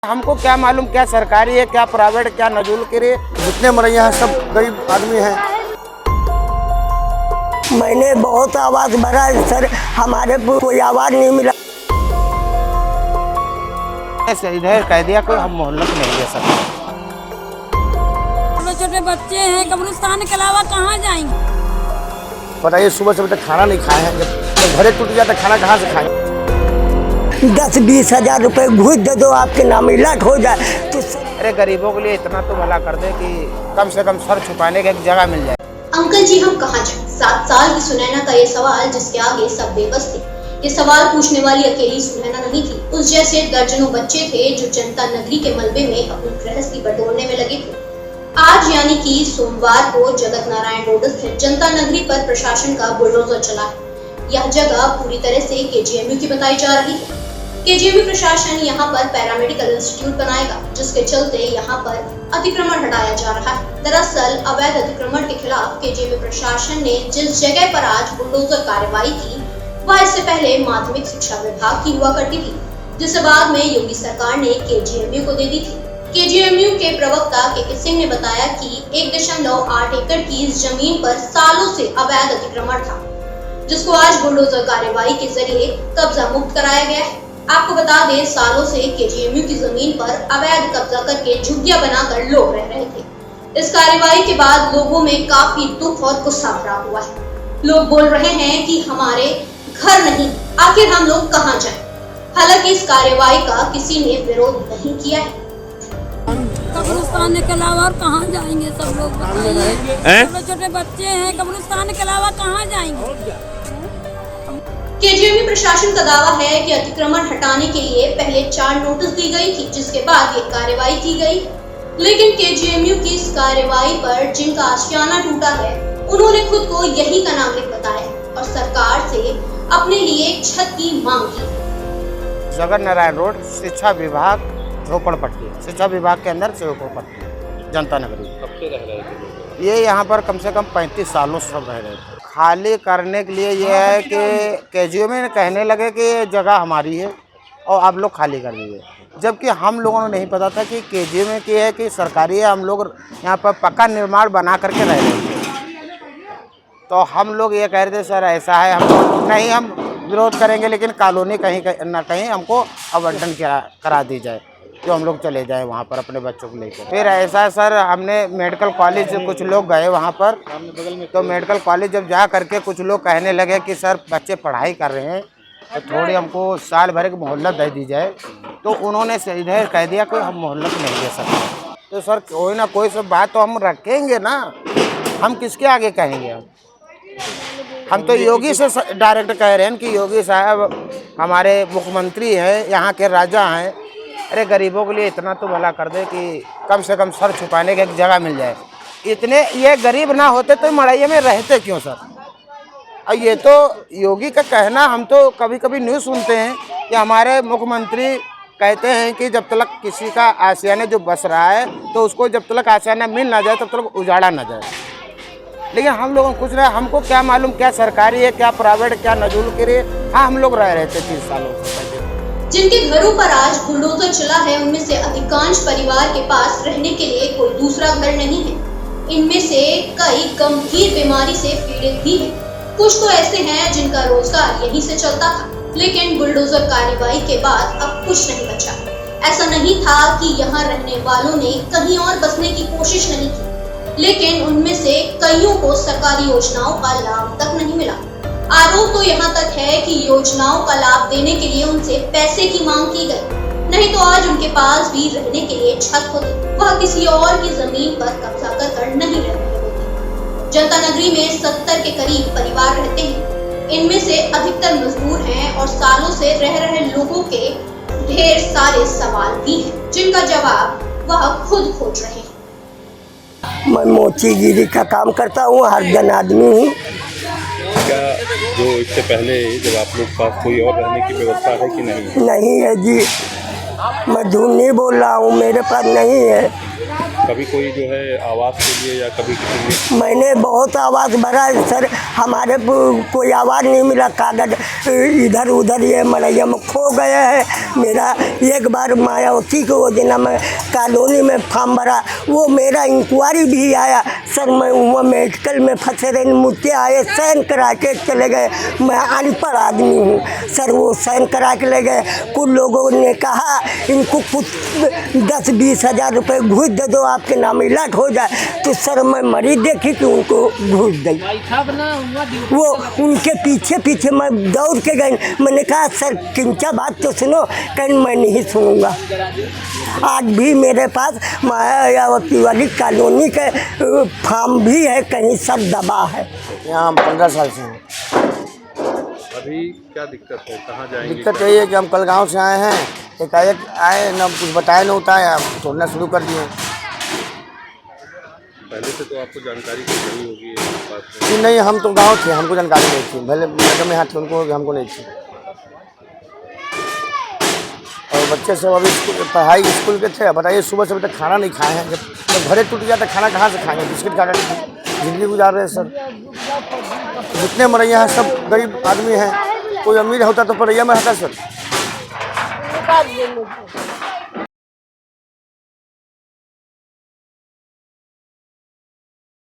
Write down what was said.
हमको क्या मालूम क्या सरकारी है क्या प्राइवेट क्या नजूल के लिए। जितने मरैया हैं सब गरीब आदमी हैं। मैंने बहुत आवाज भरा सर, हमारे को कोई आवाज नहीं मिला। ऐसे इधर कह दिया कोई हम मोहल्ले में नहीं दे सकते। छोटे छोटे बच्चे हैं, कब्रिस्तान के अलावा कहाँ जाएंगे? बताइए सुबह से तक खाना नहीं खाए हैं, जब घरे टूट जाता खाना कहाँ से खाएं? 10-20 हजार रुपए घूस दे दो आपके नाम इलाट हो जाए तो अरे गरीबों के लिए इतना तो भला कर दे कि कम से कम सर छुपाने की एक जगह मिल जाए। अंकल जी हम कहाँ जाएं? 7 साल की सुनैना का ये सवाल जिसके आगे सब बेबस थे। ये सवाल पूछने वाली अकेली सुनैना नहीं थी, उस जैसे दर्जनों बच्चे थे जो जनता नगरी के मलबे में अपनी गृहस्थी बटोरने में लगे थे। आज यानी कि सोमवार को जगत नारायण रोड स्थित जनता नगरी पर प्रशासन का बुलडोजर चला है। यह जगह पूरी तरह से केजीएमयू की बताई जा रही है। केजीएमयू प्रशासन यहाँ पर पैरामेडिकल इंस्टीट्यूट बनाएगा, जिसके चलते यहाँ पर अतिक्रमण हटाया जा रहा है। दरअसल अवैध अतिक्रमण के खिलाफ केजीएमयू प्रशासन ने जिस जगह पर आज बुलडोजर कार्रवाई की वह इससे पहले माध्यमिक शिक्षा विभाग की हुआ करती थी, जिसे बाद में योगी सरकार ने केजीएमयू को दे दी थी। केजीएमयू के प्रवक्ता के सिंह ने बताया कि 1.8 एकड़ की इस जमीन पर सालों से अवैध अतिक्रमण था, जिसको आज बुलडोजर कार्रवाई के जरिए कब्जा मुक्त कराया गया है। आपको बता दें, सालों से केजीएमयू की जमीन पर अवैध कब्जा करके झुग्गियां बनाकर लोग रह रहे थे। इस कार्रवाई के बाद लोगों में काफी दुख और गुस्सा भरा हुआ है। लोग बोल रहे हैं कि हमारे घर नहीं, आखिर हम लोग कहां जाएं? हालांकि इस कार्रवाई का किसी ने विरोध नहीं किया है। कब्रिस्तान के अलावा और कहाँ जाएंगे सब लोग बताइए? छोटे छोटे बच्चे हैं, कब्रिस्तान के अलावा कहाँ जाएंगे? केजीएमयू प्रशासन का दावा है कि अतिक्रमण हटाने के लिए पहले 4 नोटिस दी गई थी, जिसके बाद ये कार्रवाई की गई। लेकिन केजीएमयू की इस कार्रवाई पर जिनका आशियाना टूटा है, उन्होंने खुद को यही का नागरिक बताया और सरकार से अपने लिए छत की मांग की। जगत नारायण रोड शिक्षा विभाग झोपड़पट्टी, शिक्षा विभाग के अंदर से झोपड़पट्टी जनता नगरी। कब से रह रहे थे ये यहाँ पर? कम से कम 35 सालों से सब रह रहे थे। खाली करने के लिए ये है कि केजीएमयू कहने लगे कि ये जगह हमारी है और आप लोग खाली कर दीजिए, जबकि हम लोगों ने नहीं पता था कि केजीएमयू की है कि सरकारी है। हम लोग यहाँ पर पक्का निर्माण बना करके रह रहे थे, तो हम लोग ये कह रहे थे सर ऐसा है, हम नहीं हम विरोध करेंगे, लेकिन कॉलोनी कहीं ना कहीं हमको आवंटन करा दी जाए, जो हम लोग चले जाएं वहाँ पर अपने बच्चों को लेकर। फिर ऐसा सर हमने मेडिकल कॉलेज से कुछ लोग गए वहाँ पर, तो मेडिकल कॉलेज जब जा करके कुछ लोग कहने लगे कि सर बच्चे पढ़ाई कर रहे हैं तो थोड़ी हमको साल भर की मोहल्ला दे दी जाए, तो उन्होंने इधर कह दिया कोई हम मोहल्ला को नहीं दे सकते। तो सर कोई ना कोई सब बात तो हम रखेंगे ना, हम किसके आगे कहेंगे? हम तो योगी से डायरेक्ट कह रहे हैं कि योगी साहब हमारे मुख्यमंत्री हैं, यहाँ के राजा हैं। अरे गरीबों के लिए इतना तो भला कर दे कि कम से कम सर छुपाने की एक जगह मिल जाए। इतने ये गरीब ना होते तो मड़ैया में रहते क्यों सर? और ये तो योगी का कहना, हम तो कभी कभी न्यूज़ सुनते हैं कि हमारे मुख्यमंत्री कहते हैं कि जब तक किसी का आशियाना जो बस रहा है तो उसको जब तक आशियाना मिल ना जाए तब तक उजाड़ा ना जाए। लेकिन हम लोगों को कुछ नहीं, हमको क्या मालूम क्या सरकारी है क्या प्राइवेट क्या नजूल के लिए। हाँ हम लोग रह रहे थे 30 सालों से। जिनके घरों पर आज बुलडोजर चला है, उनमें से अधिकांश परिवार के पास रहने के लिए कोई दूसरा घर नहीं है। इनमें से कई गंभीर बीमारी से पीड़ित भी हैं। कुछ तो ऐसे हैं जिनका रोजगार यहीं से चलता था, लेकिन बुलडोजर कार्रवाई के बाद अब कुछ नहीं बचा। ऐसा नहीं था कि यहाँ रहने वालों ने कहीं और बसने की कोशिश नहीं की, लेकिन उनमें से कईयों को सरकारी योजनाओं का लाभ तक नहीं मिला। आरोप तो यहाँ तक है कि योजनाओं का लाभ देने के लिए उनसे पैसे की मांग की गई, नहीं तो आज उनके पास भी रहने के लिए छत होती, वह किसी और की जमीन पर कब्जा कर नहीं रह रहे होते। जनता नगरी में 70 के करीब परिवार रहते हैं। इनमें से अधिकतर मजदूर हैं और सालों से रह रहे लोगों के ढेर सारे सवाल भी हैं, जिनका जवाब वह खुद खोज रहे हैं। मैं मोचीगिरी का काम करता हूँ, हरजन आदमी हूँ। क्या जो इससे पहले जब आप लोग पास कोई और रहने की व्यवस्था है कि नहीं? नहीं है जी, मैं झूठ नहीं बोल रहा हूँ, मेरे पास नहीं है। कभी कोई जो है आवास के लिए या कभी किसी ने मैंने बहुत आवाज़ भरा है सर, हमारे कोई आवाज़ नहीं मिला। कागज इधर उधर ये मरैया में खो गए हैं। मेरा एक बार मायावती को वो दिन में कॉलोनी में फॉर्म भरा, वो मेरा इंक्वायरी भी आया सर। मैं वहाँ मेडिकल में फंसे रहे, मुझे आए साइन करा के चले गए। मैं अनपढ़ आदमी हूँ सर, वो साइन करा के ले गए। कुछ लोगों ने कहा इनको कुछ 10-20 हज़ार रुपये घूस दे दो, आपके नाम इलाज हो जाए। तो सर मैं मरीज देखी कि उनको घूस दी, वो उनके पीछे पीछे मैं दौड़ के गई। मैंने कहा सर किंचा बात तो सुनो, कहीं मैं नहीं सुनूंगा। आज भी मेरे पास मायावती वाली कॉलोनी के फॉर्म भी है, कहीं सब दबा है। यहाँ हम 15 साल से हैं। अभी क्या दिक्कत है, कहाँ जाएंगे? दिक्कत यही है कि हम कल गांव से आए हैं, एकाएक आए ना, कुछ बताया न होता है, तोड़ना शुरू कर दिए। पहले से तो आपको जानकारी तो नहीं होगी इस बात में? जी नहीं, हम तो गांव थे, हमको जानकारी नहीं थी। भले मैडम यहाँ थे, उनको हमको नहीं थी। और बच्चे सब अभी पढ़ाई स्कूल के थे। बताइए सुबह से अभी तक खाना नहीं खाए हैं। जब घरे टूट गया तो खाना कहाँ से खाएंगे? बिस्किट खा कर जिंदगी गुजार रहे हैं सर। जितने मरैया हैं सब गरीब आदमी हैं। कोई अमीर होता तो मरैया में रहता सर।